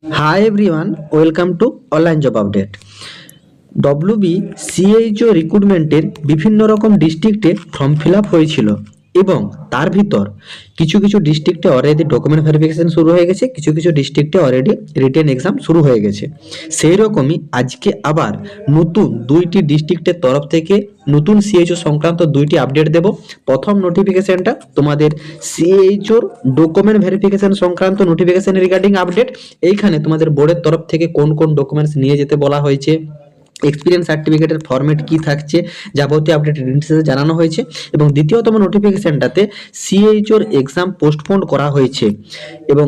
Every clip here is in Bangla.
Hi everyone, welcome to online job update. WB CHO রিক্রুটমেন্টের বিভিন্ন রকম ডিস্ট্রিক্টে ফর্ম ফিল আপ হয়েছিল এবং তার ভিতর কিছু কিছু ডিস্ট্রিক্টে অলরেডি ডকুমেন্ট ভেরিফিকেশন শুরু হয়ে গেছে, কিছু কিছু ডিস্ট্রিক্টে অলরেডি রিটেন এক্সাম শুরু হয়ে গেছে। সেই রকমই আজকে আবার নতুন দুইটি ডিস্ট্রিক্টের তরফ থেকে নতুন সিএইচও সংক্রান্ত দুইটি আপডেট দেব। প্রথম নোটিফিকেশনটা তোমাদের সিএইচওর ডকুমেন্ট ভেরিফিকেশন সংক্রান্ত নোটিফিকেশন রিগার্ডিং আপডেট। এইখানে তোমাদের বোর্ডের তরফ থেকে কোন কোন ডকুমেন্টস নিয়ে যেতে বলা হয়েছে, এক্সপিরিয়েন্স সার্টিফিকেটের ফরম্যাট কি থাকছে, যাবতীয় আপডেট ডিটেলসে জানানো হয়েছে। এবং দ্বিতীয়তম নোটিফিকেশনটাতে সিএইচওর এক্সাম পোস্টপোন করা হয়েছে এবং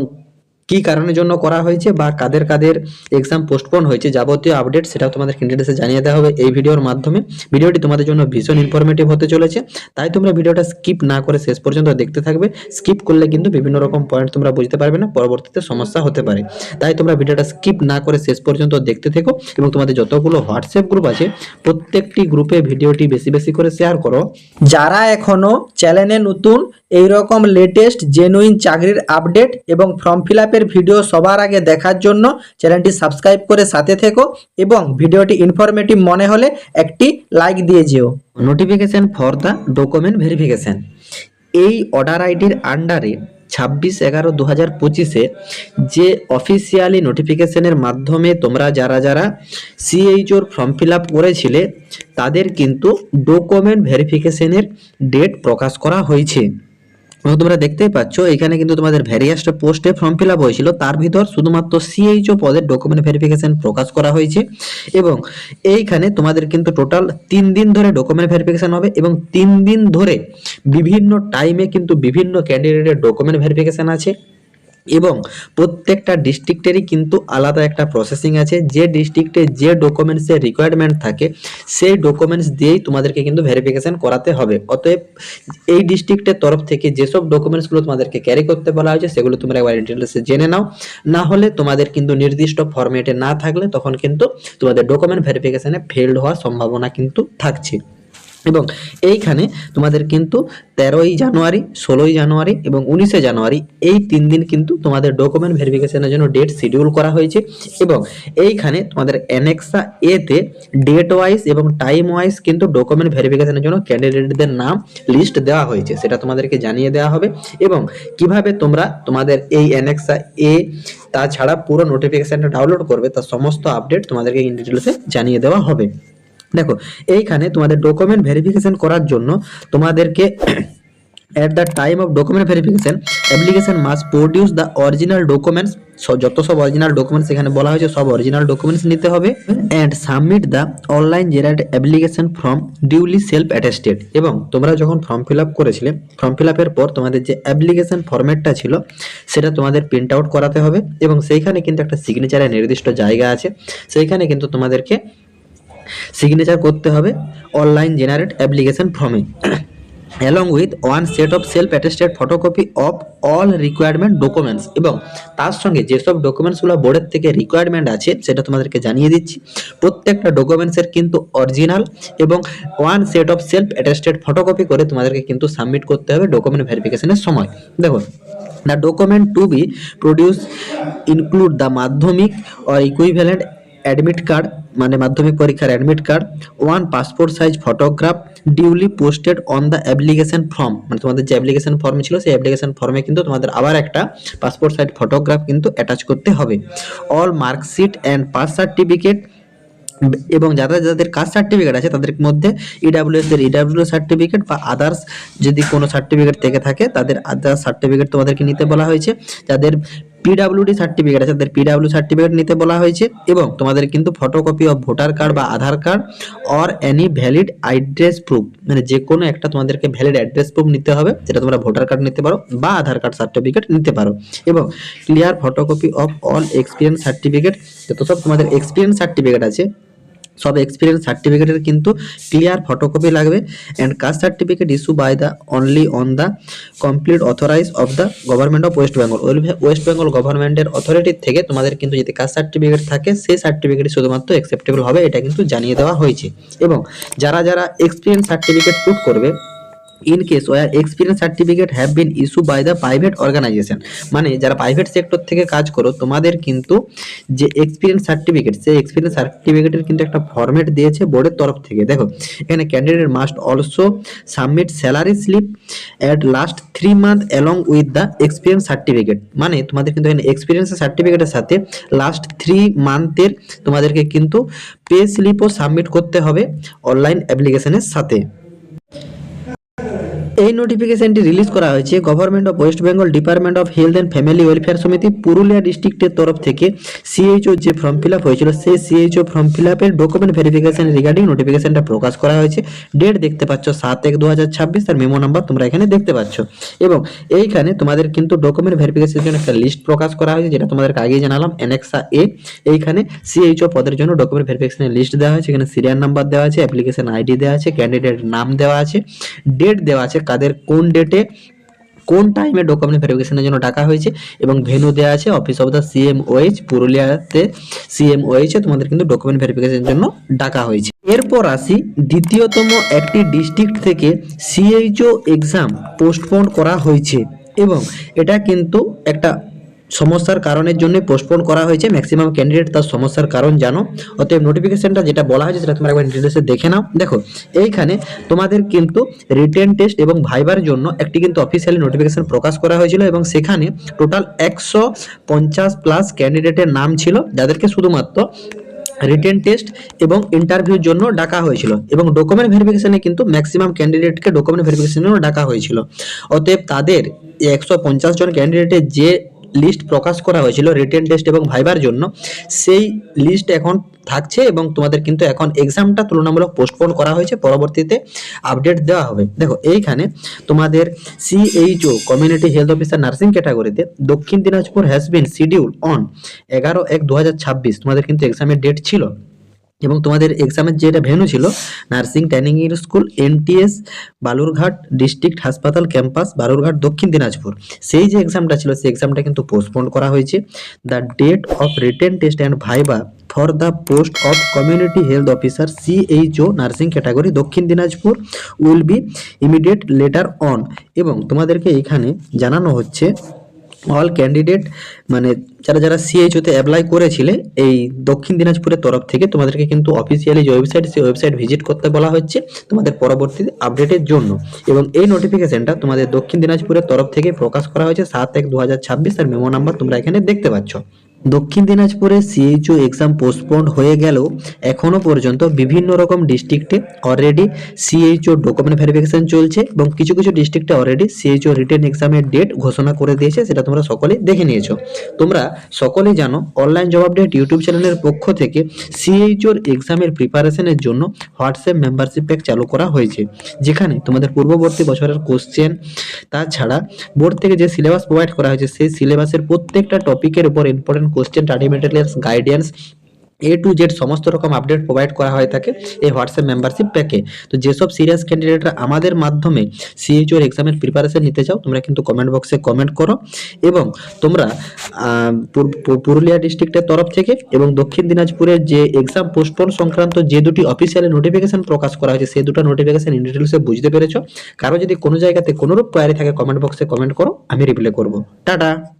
কি কারণের জন্য করা হয়েছে বা কাদের কাদের এক্সাম পোস্টপোন হয়েছে, যাবতীয় আপডেট সেটাও তোমাদের ডিটেলসে জানিয়ে দেওয়া হবে এই ভিডিওর মাধ্যমে। ভিডিওটি তোমাদের জন্য ভীষণ ইনফরমেটিভ হতে চলেছে, তাই তোমরা ভিডিওটা স্কিপ না করে শেষ পর্যন্ত দেখতে থাকবে। স্কিপ করলে কিন্তু বিভিন্ন রকম পয়েন্ট তোমরা বুঝতে পারবে না, পরবর্তীতে সমস্যা হতে পারে। তাই তোমরা ভিডিওটা স্কিপ না করে শেষ পর্যন্ত দেখতে থেকো এবং তোমাদের যতগুলো হোয়াটসঅ্যাপ গ্রুপ আছে প্রত্যেকটি গ্রুপে ভিডিওটি বেশি বেশি করে শেয়ার করো। যারা এখনো চ্যানেলে নতুন, এই রকম লেটেস্ট জেনুইন চাকরির আপডেট এবং ফর্ম ফিল আপের ভিডিও সবার আগে দেখার জন্য চ্যানেলটি সাবস্ক্রাইব করে সাথে থেকো এবং ভিডিওটি ইনফরমেটিভ মনে হলে একটি লাইক দিয়ে যেও। Notification for the document verification, এই অর্ডার আইডির আন্ডারে 26/11/2025 যে অফিসিয়ালি নোটিফিকেশনের মাধ্যমে তোমরা যারা যারা সিএইচওর ফর্ম ফিল আপ করেছিলে তাদের কিন্তু ডকুমেন্ট ভেরিফিকেশনের ডেট প্রকাশ করা হয়েছে। এবং তোমরা দেখতেই পাচ্ছ এখানে কিন্তু তোমাদের ভ্যারিয়াসটা পোস্টে ফর্ম ফিল আপ হয়েছিল, তার ভিতর শুধুমাত্র সিএইচও পদের ডকুমেন্ট ভেরিফিকেশন প্রকাশ করা হয়েছে। এবং এইখানে তোমাদের কিন্তু টোটাল 3 দিন ধরে ডকুমেন্ট ভেরিফিকেশন হবে এবং 3 দিন ধরে বিভিন্ন টাইমে কিন্তু বিভিন্ন ক্যান্ডিডেটের ডকুমেন্ট ভেরিফিকেশন আছে এবং প্রত্যেকটা ডিস্ট্রিক্টেরই কিন্তু আলাদা একটা প্রসেসিং আছে। যে ডিস্ট্রিক্টে যে ডকুমেন্টসের রিকোয়ারমেন্ট থাকে সেই ডকুমেন্টস দিয়েই তোমাদেরকে কিন্তু ভেরিফিকেশন করাতে হবে। অতএব এই ডিস্ট্রিক্টের তরফ থেকে যেসব ডকুমেন্টসগুলো তোমাদেরকে ক্যারি করতে বলা হয়েছে সেগুলো তোমরা একবার ডিটেলসে জেনে নাও, না হলে তোমাদের কিন্তু নির্দিষ্ট ফরম্যাটে না থাকলে তখন কিন্তু তোমাদের ডকুমেন্ট ভেরিফিকেশনে ফেলড হওয়ার সম্ভাবনা কিন্তু থাকছে। এবং এইখানে তোমাদের কিন্তু 13ই জানুয়ারি, 16ই জানুয়ারি এবং 19শে জানুয়ারি এই 3 দিন কিন্তু তোমাদের ডকুমেন্ট ভেরিফিকেশনের জন্য ডেট শিডিউল করা হয়েছে। এবং এইখানে তোমাদের অ্যানেক্সা এতে ডেট ওয়াইজ এবং টাইম ওয়াইজ কিন্তু ডকুমেন্ট ভেরিফিকেশনের জন্য ক্যান্ডিডেটদের নাম লিস্ট দেওয়া হয়েছে, সেটা তোমাদেরকে জানিয়ে দেওয়া হবে। এবং কিভাবে তোমরা তোমাদের এই অ্যানেক্সা এ তাছাড়া পুরো নোটিফিকেশনটা ডাউনলোড করবে তার সমস্ত আপডেট তোমাদেরকে ইন ডিটেলসে জানিয়ে দেওয়া হবে। দেখো এইখানে তোমাদের ডকুমেন্ট ভেরিফিকেশন করার জন্য তোমাদেরকে at the time of document verification application must produce the original documents, যত সব অরিজিনাল ডকুমেন্টস এখানে বলা হয়েছে সব অরিজিনাল ডকুমেন্টস নিতে হবে and submit the online generated application form duly self attested। এবং তোমরা যখন ফর্ম ফিল আপ করেছিলে, ফর্ম ফিল আপের পর তোমাদের যে অ্যাপ্লিকেশন ফরম্যাটটা ছিল সেটা তোমাদের প্রিন্ট আউট করাতে হবে এবং সেইখানে কিন্তু একটা সিগনেচারের নির্দিষ্ট জায়গা আছে, সেইখানে কিন্তু তোমাদেরকে সিগনেচার করতে হবে অনলাইন জেনারেট অ্যাপ্লিকেশন ফর্মে along with one set of self attested photocopy of all requirement documents। এবং তার সঙ্গে যেসব ডকুমেন্টসগুলো বোর্ডের থেকে রিকোয়ারমেন্ট আছে সেটা তোমাদেরকে জানিয়ে দিচ্ছি। প্রত্যেকটা ডকুমেন্টসের কিন্তু অরিজিনাল এবং one set of self attested photocopy করে তোমাদেরকে কিন্তু সাবমিট করতে হবে ডকুমেন্ট ভেরিফিকেশনের সময়। দেখো the document to be produced include the মাধ্যমিক or equivalent অ্যাডমিট কার্ড, মানে মাধ্যমিক পরীক্ষার admit card, one passport size photograph duly posted on the application form, মানে তোমাদের যে অ্যাপ্লিকেশন ফর্ম ছিল সেই অ্যাপ্লিকেশন ফর্মে কিন্তু তোমাদের আবার একটা পাসপোর্ট সাইজ ফটোগ্রাফ কিন্তু অ্যাটাচ করতে হবে। All marksheet and pass certificate, এবং যাদের যাদের কাস্ট সার্টিফিকেট আছে তাদের মধ্যে ইডাব্লিউএস এর ইডাব্লিউ সার্টিফিকেট বা আদার্স যদি কোনো সার্টিফিকেট থেকে থাকে তাদের আদার্স সার্টিফিকেট তোমাদেরকে নিতে বলা হয়েছে। যাদের পিডাব্লিউডি সার্টিফিকেট আছে তাদের পিডাব্লিউ সার্টিফিকেট নিতে বলা হয়েছে। এবং তোমাদের কিন্তু ফটোকপি অফ ভোটার কার্ড বা Aadhaar card or any valid address proof, মানে যে কোনো একটা তোমাদেরকে ভ্যালিড অ্যাড্রেস প্রুফ নিতে হবে, যেটা তোমরা ভোটার কার্ড নিতে পারো বা আধার কার্ড সার্টিফিকেট নিতে পারো। এবং clear photocopy of all experience certificate, যত সব তোমাদের এক্সপিরিয়েন্স সার্টিফিকেট আছে সব এক্সপিরিয়েন্স সার্টিফিকেটের কিন্তু ক্লিয়ার ফটোকপি লাগবে। And caste certificate issue by the only on the complete authorise of the government of West Bengal, West Bengal গভর্নমেন্টের অথরিটির থেকে তোমাদের কিন্তু যদি কাস্ট সার্টিফিকেট থাকে সেই সার্টিফিকেট শুধুমাত্র অ্যাকসেপ্টেবল হবে, এটা কিন্তু জানিয়ে দেওয়া হয়েছে। এবং যারা যারা এক্সপিরিয়েন্স সার্টিফিকেট পুট করবে in case where experience certificate have been issue by the private organisation, মানে যারা প্রাইভেট সেক্টর থেকে কাজ করো তোমাদের কিন্তু যে এক্সপিরিয়েন্স সার্টিফিকেট, সেই এক্সপিরিয়েন্স সার্টিফিকেটের কিন্তু একটা ফরম্যাট দিয়েছে বোর্ডের তরফ থেকে। দেখো এখানে candidate must also submit salary slip at last 3 month along with the experience certificate, মানে তোমাদের কিন্তু এখানে এক্সপিরিয়েন্স সার্টিফিকেটের সাথে লাস্ট 3 মান্থের তোমাদেরকে কিন্তু পে স্লিপও সাবমিট করতে হবে অনলাইন অ্যাপ্লিকেশনের সাথে। এই নোটিফিকেশনটি রিলিজ করা হয়েছে government of West Bengal department of health and family welfare সমিতি পুরুলিয়া ডিস্ট্রিক্টের তরফ থেকে। সিএইচও যে ফর্ম ফিল আপ হয়েছিল সেই সিএইচও ফর্ম ফিল আপের ডকুমেন্ট ভেরিফিকেশন রিগার্ডিং নোটিফিকেশনটা প্রকাশ করা হয়েছে। ডেট দেখতে পাচ্ছ 7/1/2026, আর মেমো নাম্বার তোমরা এখানে দেখতে পাচ্ছ। এবং এইখানে তোমাদের কিন্তু ডকুমেন্ট ভেরিফিকেশনের জন্য একটা লিস্ট প্রকাশ করা হয়েছে, যেটা তোমাদেরকে আগেই জানালাম, অ্যানেক্সা এ। এইখানে সিএইচও পদের জন্য ডকুমেন্ট ভেরিফিকেশনের লিস্ট দেওয়া হয়েছে। এখানে সিরিয়াল নাম্বার দেওয়া আছে, অ্যাপ্লিকেশন আইডি দেওয়া আছে, ক্যান্ডিডেট নাম দেওয়া আছে, ডেট দেওয়া আছে, কাদের কোন ডেটে কোন টাইমে ডকুমেন্ট ভেরিফিকেশনের জন্য ডাকা হয়েছে, এবং ভেন্যু দেওয়া আছে অফিস অফ দ্য সিএমওএইচ পুরুলিয়াতে। সিএমওএইচে তোমাদের কিন্তু ডকুমেন্ট ভেরিফিকেশনের জন্য ডাকা হয়েছে। এরপর আসি দ্বিতীয়তম একটি ডিস্ট্রিক্ট থেকে সিএইচও এক্সাম পোস্টপোন করা হয়েছে, এবং এটা কিন্তু একটা সমস্যার কারণের জন্য পোস্টপোন করা হয়েছে। ম্যাক্সিমাম ক্যান্ডিডেট তার সমস্যার কারণ জানো, অতএব নোটিফিকেশনটা যেটা বলা হয়েছে সেটা তোমরা একবার ডিটেলসে দেখে নাও। দেখো এইখানে তোমাদের কিন্তু রিটেন টেস্ট এবং ভাইবার জন্য একটি কিন্তু অফিসিয়ালি নোটিফিকেশন প্রকাশ করা হয়েছিল, এবং সেখানে টোটাল 150+ ক্যান্ডিডেটের নাম ছিল, যাদেরকে শুধুমাত্র রিটেন টেস্ট এবং ইন্টারভিউর জন্য ডাকা হয়েছিল, এবং ডকুমেন্ট ভেরিফিকেশনে কিন্তু ম্যাক্সিমাম ক্যান্ডিডেটকে ডকুমেন্ট ভেরিফিকেশনের জন্য ডাকা হয়েছিল। অতএব তাদের 150 জন ক্যান্ডিডেটের যে লিস্ট প্রকাশ করা হয়েছিল রিটেন টেস্ট এবং ভাইবার জন্য, সেই লিস্ট এখন থাকছে, এবং তোমাদের কিন্তু এখন এক্সামটা তুলনামূলক পোস্টপোন করা হয়েছে, পরবর্তীতে আপডেট দেওয়া হবে। দেখো এইখানে তোমাদের CHO community health officer nursing ক্যাটাগরিতে দক্ষিণ Dinajpur has been schedule on 11/1/2026 তোমাদের কিন্তু এক্সামের ডেট ছিল, এবং তোমাদের এক্সামের যেটা ভেন্যু ছিল nursing training school NTS Balurghat district হাসপাতাল ক্যাম্পাস বালুরঘাট দক্ষিণ দিনাজপুর। সেই যে এক্সামটা ছিল সেই এক্সামটা কিন্তু পোস্টপোন করা হয়েছে। The date of written test and viva for the post of community health officer CHO nursing category Dakshin Dinajpur will be immediate later on. এবং তোমাদেরকে এখানে জানানো হচ্ছে অল ক্যান্ডিডেট, মানে যারা যারা সিএইচওতে অ্যাপ্লাই করেছিলে এই দক্ষিণ দিনাজপুরের তরফ থেকে, তোমাদেরকে কিন্তু অফিসিয়ালি যে ওয়েবসাইট সেই ওয়েবসাইট ভিজিট করতে বলা হচ্ছে তোমাদের পরবর্তী আপডেটের জন্য। এবং এই নোটিফিকেশনটা তোমাদের দক্ষিণ দিনাজপুরের তরফ থেকে প্রকাশ করা হয়েছে 7/1/2026, আর মেমো নাম্বার তোমরা এখানে দেখতে পাচ্ছ। দক্ষিণ দিনাজপুরে সিএইচও এক্সাম পোস্টপোন্ড হয়ে গেলেও এখনো পর্যন্ত বিভিন্ন রকম ডিস্ট্রিক্টে অলরেডি সিএইচও ডকুমেন্ট ভেরিফিকেশন চলছে, এবং কিছু কিছু ডিস্ট্রিক্টে অলরেডি সিএইচও রিটেন এক্সামের ডেট ঘোষণা করে দিয়েছে, সেটা তোমরা সকলেই দেখে নিয়েছো। তোমরা সকলেই জানো অনলাইন জব আপডেট ইউটিউব চ্যানেলের পক্ষ থেকে সিএইচওর এক্সামের প্রিপারেশনের জন্য হোয়াটসঅ্যাপ মেম্বারশিপ প্যাক চালু করা হয়েছে, যেখানে তোমাদের পূর্ববর্তী বছরের কোশ্চেন, তাছাড়া বোর্ড থেকে যে সিলেবাস প্রোভাইড করা হয়েছে সেই সিলেবাসের প্রত্যেকটা টপিকের উপর important question, study materials, guidance A to Z সমস্ত রকম আপডেট প্রোভাইড করা হয়ে থাকে এই হোয়াটসঅ্যাপ মেম্বারশিপ প্যাকে। তো যেসব সিরিয়াস ক্যান্ডিডেটরা আমাদের মাধ্যমে সিএইচওর এক্সামের প্রিপারেশন নিতে চাও, তোমরা কিন্তু কমেন্ট বক্সে কমেন্ট করো, এবং তোমরা পুরুলিয়া ডিস্ট্রিক্টের তরফ থেকে এবং দক্ষিণ দিনাজপুরের যে এক্সাম পোস্টপোন সংক্রান্ত যে দুটি অফিসিয়ালি নোটিফিকেশন প্রকাশ করা হয়েছে সেই দুটো নোটিফিকেশন ইন ডিটেলসে বুঝতে পেরেছো। কারো যদি কোনো জায়গাতে কোনোরূপ কোয়ারি থাকে কমেন্ট বক্সে কমেন্ট করো, আমি রিপ্লাই করবো। টাটা।